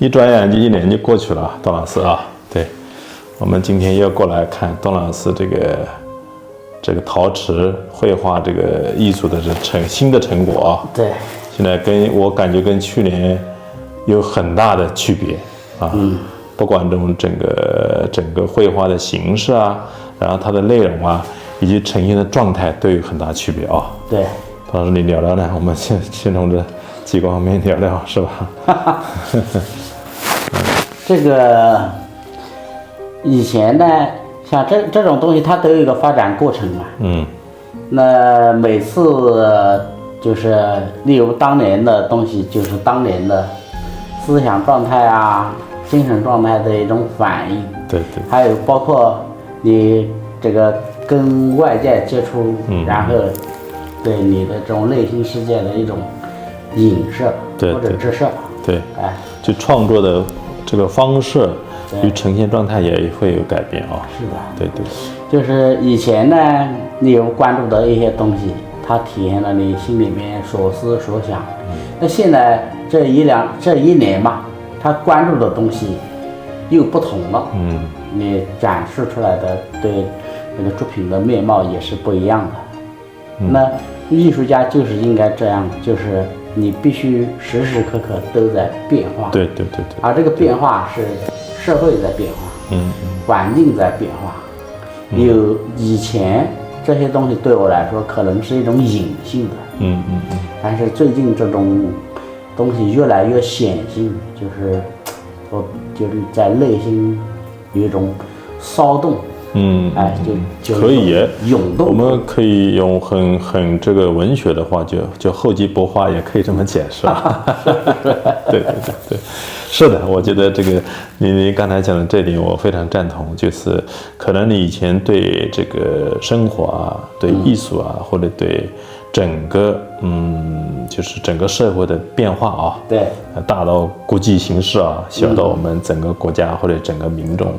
一转眼就1年就过去了，董老师啊，对，我们今天又过来看董老师这个陶瓷绘画这个艺术的新的成果啊。对，现在我感觉跟去年有很大的区别啊。不管这种整个绘画的形式啊，然后它的内容啊，以及呈现的状态都有很大区别啊。对，董老师你聊聊呢？我们先从这几个方面聊聊，是吧？这个以前呢，像这种东西，它都有一个发展过程嘛。那每次就是例如当年的东西，就是当年的思想状态啊、精神状态的一种反应。对。还有包括你这个跟外界接触，然后对你的这种内心世界的一种影射或者折射。对，就创作的这个方式与呈现状态也会有改变啊。是的，对，就是以前呢，你有关注的一些东西，它体现了你心里面所思所想。那现在这一年嘛，他关注的东西又不同了。你展示出来的对那个作品的面貌也是不一样的。那艺术家就是应该这样，就是你必须时时刻刻都在变化。对。而这个变化是社会在变化，环境在变化。有以前这些东西对我来说可能是一种隐性的，但是最近这种东西越来越显性，就是在内心有一种骚动。就可以涌动。我们可以用很这个文学的话，就厚积薄发，也可以这么解释。对，是的，我觉得这个你刚才讲的这点我非常赞同，就是可能你以前对这个生活啊、对艺术啊，或者对整个就是整个社会的变化啊，对，大到国际形势啊，小到我们整个国家或者整个民众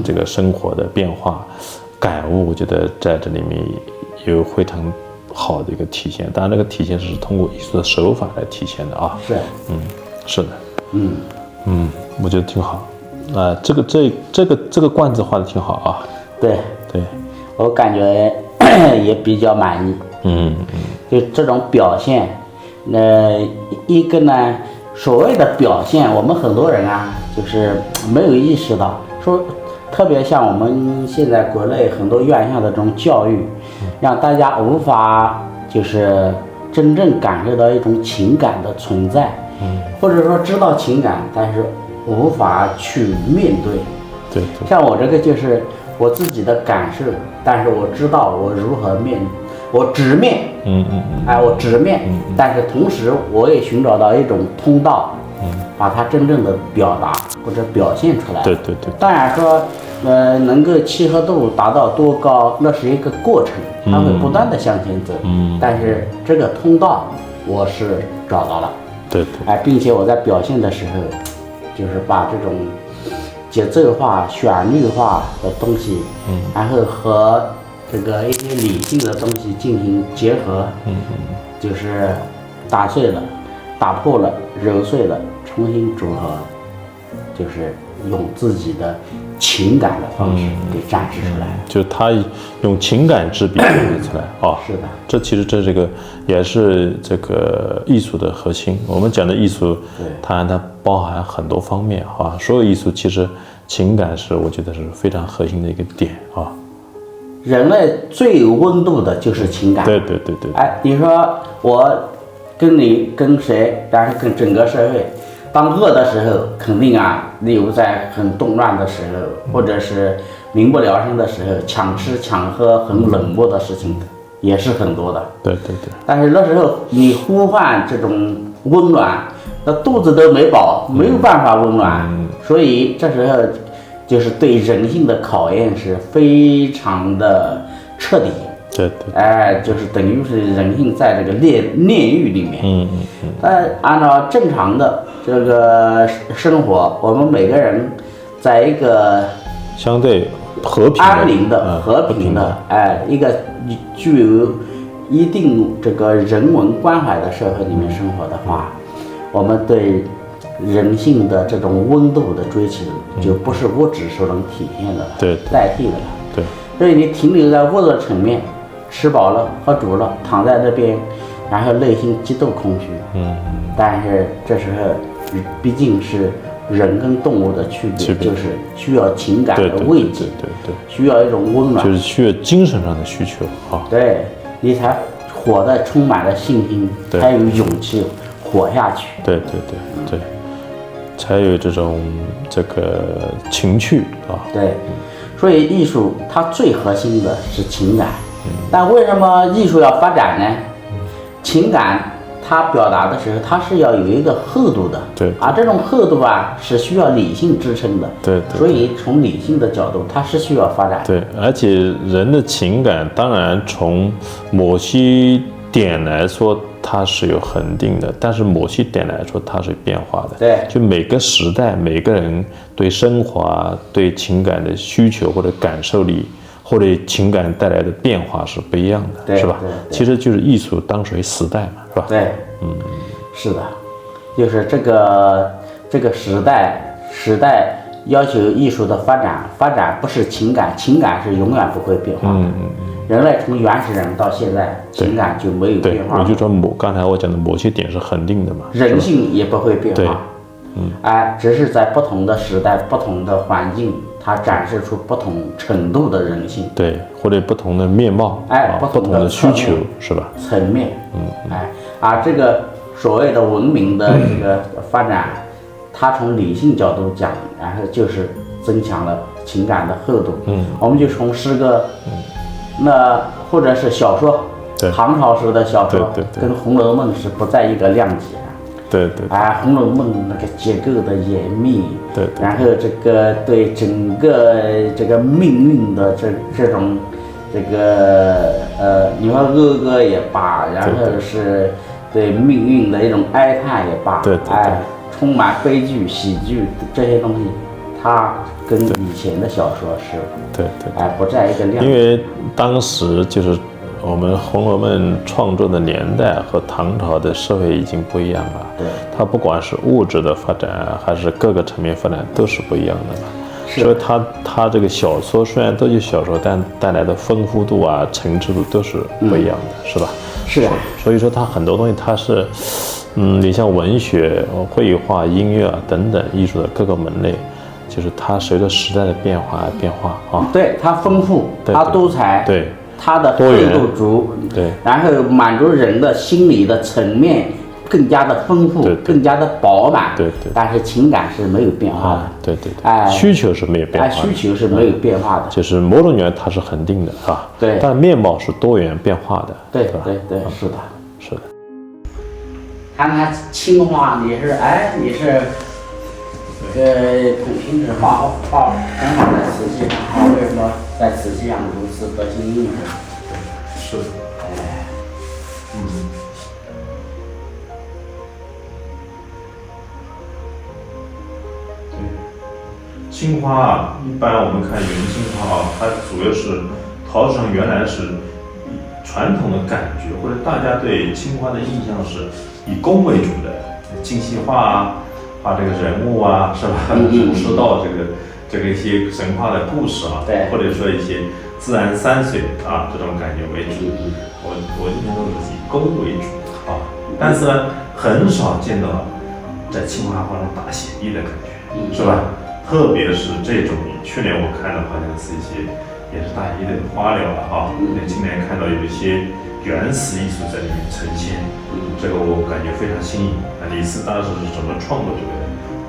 这个生活的变化感悟，我觉得在这里面有非常好的一个体现。当然，这个体现是通过艺术的手法来体现的啊。是的，我觉得挺好。这个罐子画的挺好啊。对，我感觉也比较满意。就这种表现，一个呢，所谓的表现，我们很多人啊，就是没有意识到，说特别像我们现在国内很多院校的这种教育，让大家无法就是真正感受到一种情感的存在，或者说知道情感，但是无法去面对。对，像我这个就是我自己的感受，但是我知道我如何我直面，我直面，但是同时我也寻找到一种通道，把它真正的表达或者表现出来。对。当然说，能够契合度达到多高，那是一个过程，它会不断的向前走。但是这个通道我是找到了。对。并且我在表现的时候，就是把这种节奏化、旋律化的东西，然后和这个一些理性的东西进行结合，就是打碎了、打破了、揉碎了，重新组合，就是用自己的情感的方式给展示出来。就是他用情感之笔展示出来啊。是的，这个也是这个艺术的核心。我们讲的艺术，它包含很多方面啊。所有艺术其实情感是我觉得是非常核心的一个点啊。人类最有温度的就是情感。对。你说我跟你跟谁，然后跟整个社会，当饿的时候，肯定啊，例如在很动乱的时候，或者是民不聊生的时候，抢吃抢喝很冷漠的事情也是很多的。对。但是那时候你呼唤这种温暖，那肚子都没饱，没有办法温暖，所以这时候就是对人性的考验是非常的彻底。对。就是等于是人性在这个炼狱里面。按照正常的这个生活，我们每个人在一个相对和平、安宁的、和平的，一个具有一定这个人文关怀的社会里面生活的话，我们对人性的这种温度的追求，就不是物质所能体现的了，对，代替的了。对，所以你停留在物质层面，吃饱了喝足了，躺在那边，然后内心极度空虚。但是这时候毕竟是人跟动物的区别，就是需要情感的慰藉，对，需要一种温暖，就是需要精神上的需求啊。对，你才活得充满了信心，才有勇气活下去。对，才有这个情趣啊。对，所以艺术它最核心的是情感。但为什么艺术要发展呢？情感它表达的时候，它是要有一个厚度的，对，而这种厚度啊是需要理性支撑的，对，所以从理性的角度，它是需要发展。对，而且人的情感，当然从某些点来说，它是有恒定的，但是某些点来说，它是变化的。对，就每个时代，每个人对生活啊、对情感的需求或者感受力，或者情感带来的变化是不一样的，是吧？其实就是艺术当属于时代嘛，是吧？对，是的，就是这个时代要求艺术的发展不是情感是永远不会变化的。人类从原始人到现在，情感就没有变化。我就说刚才我讲的某些点是恒定的嘛，人性也不会变化。只是在不同的时代、不同的环境，它展示出不同程度的人性。对，或者不同的面貌，不同的需求，是吧？层面，而这个所谓的文明的这个发展，它从理性角度讲，然后就是增强了情感的厚度。我们就从诗歌，那或者是小说，唐朝时的小说，跟《红楼梦》是不在一个量级上。对，《红楼梦》那个结构的严密，对，然后这个对整个这个命运的这种你说讹歌也罢，然后是对命运的一种哀叹也罢，对，充满悲剧、喜剧这些东西，它跟以前的小说是不在一个量级。因为当时就是我们《红楼梦》创作的年代和唐朝的社会已经不一样了，对，它不管是物质的发展还是各个层面发展都是不一样的嘛。所以它这个小说虽然都是小说，但带来的丰富度啊、层次度都是不一样的，是吧？是啊。所以说它很多东西它是，你像文学、绘画、音乐啊等等艺术的各个门类，就是它随着时代的变化啊，对，它丰富，它多彩，对。它的厚度足，对，然后满足人的心理的层面更加的丰富，更加的饱满，对，但是情感是没有变化的，对，需求是没有变化的，需求是没有变化的，就是某种原因它是恒定的，是吧？对，但面貌是多元变化的，对，是的。谈青花，你是平时画很好在瓷器上，为什么在瓷器上如此得心应手？是的，对，青花啊，一般我们看元青花啊，它主要是陶瓷上原来是传统的感觉，或者大家对青花的印象是以工为主的，精细画啊。画这个人物啊，是吧？儒释道这个一些神话的故事啊，或者说一些自然山水啊这种感觉为主。我一般都是以工为主啊，但是呢，很少见到在青花画上打写意的感觉，是吧？特别是这种，去年我看的好像是一些也是大一的花鸟了啊，今年看到有一些原始艺术在里面呈现。这个我感觉非常新颖。李斯当时是怎么创作这个？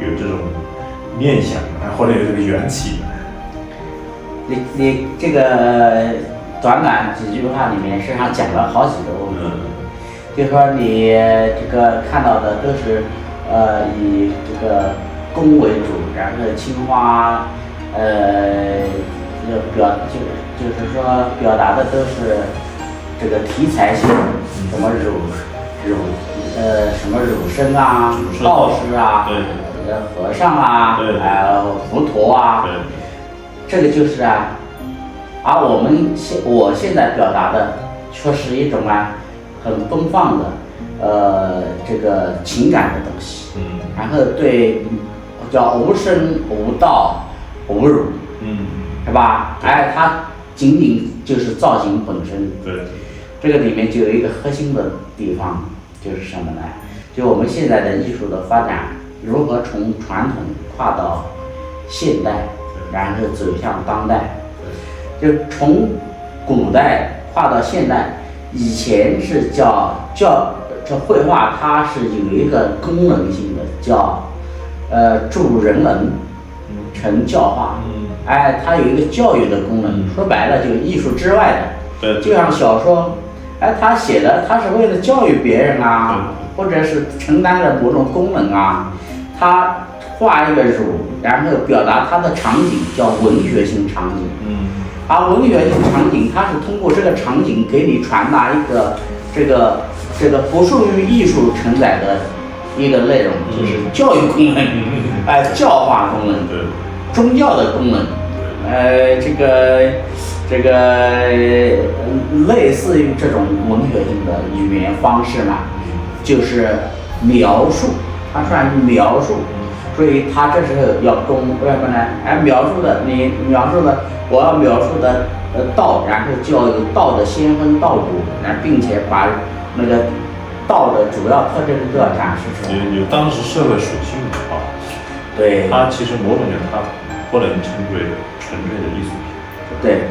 有这种念想或者有这个缘起的？你这个短短几句话里面，实际上讲了好几个问题。就说你这个看到的都是以这个工为主，然后青花就是说表达的都是这个题材性，什么什么儒生啊、道士啊、和尚啊、佛陀啊，这个就是啊，而我现在表达的却是一种很奔放的，这个情感的东西，然后对叫无声无道无辱，是吧？哎，它仅仅就是造型本身。对，这个里面就有一个核心的地方，就是什么呢？就我们现在的艺术的发展，如何从传统跨到现代，然后走向当代，就从古代跨到现代。以前是这绘画，它是有一个功能性的，叫助人文，成教化。哎，它有一个教育的功能。说白了，就艺术之外的，就像小说，哎，他写的他是为了教育别人啊，或者是承担着某种功能啊。他画一个乳，然后表达它的场景，叫文学性场景。而文学性场景，它是通过这个场景给你传达一个这个不属于艺术承载的一个内容，就是教育功能，教化功能，宗教的功能，这个类似于这种文学性的语言方式嘛，就是描述，它算是描述。所以他这时候要不呢？描述的我要描述的道，然后就要有道的先锋道骨，并且把那个道的主要特征都要展示出来。有当时社会属性的话，对，它其实某种讲它不能称之为纯粹的艺术品。对，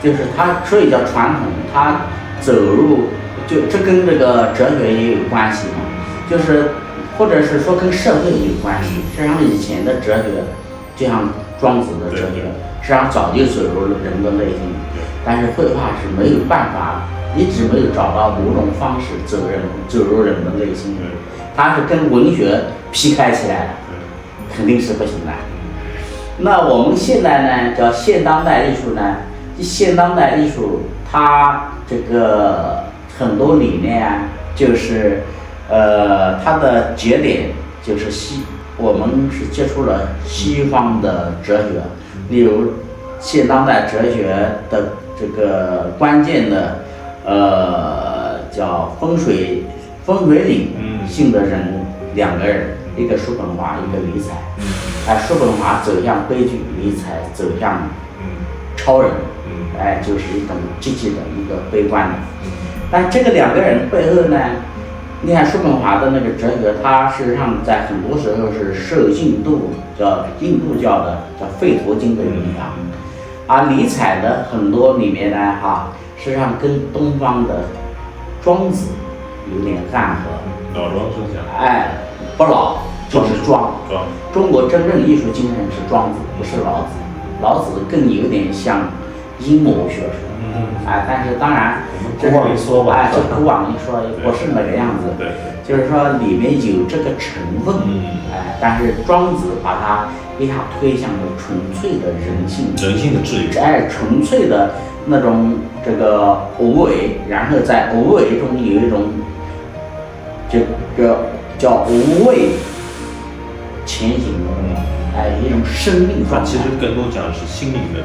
就是它，所以叫传统，它走入就这跟这个哲学也有关系嘛，就是或者是说跟社会也有关系。实际上以前的哲学，就像庄子的哲学，实际上早就走入了人的内心，但是绘画是没有办法，一直没有找到某种方式走入人的内心，它是跟文学劈开起来的，肯定是不行的。那我们现在呢，叫现当代艺术呢？现当代艺术它这个很多理念啊，就是它的节点就是我们是接触了西方的哲学，例如现当代哲学的这个关键的叫风水岭性的人物两个人，一个叔本华，一个尼采。叔本华走向悲剧，尼采走向超人，就是一种积极的一个悲观的。但这个两个人背后呢，你看叔本华的那个哲学，它事实上在很多时候是受印度教的叫吠陀经的影响，而尼采的很多里面呢，实际上跟东方的庄子有点暗合。老庄思想。不老就是庄。中国真正艺术精神是庄子，不是老子。老子更有点像阴谋学说。但是当然，这往一说吧，就不往一说，不是那个样子。对，就是说里面有这个成分。但是庄子把它一下推向了纯粹的人性的智慧。纯粹的那种这个无为，然后在无为中有一种这个叫无畏前行的，一种生命状态。其实更多讲的是心灵的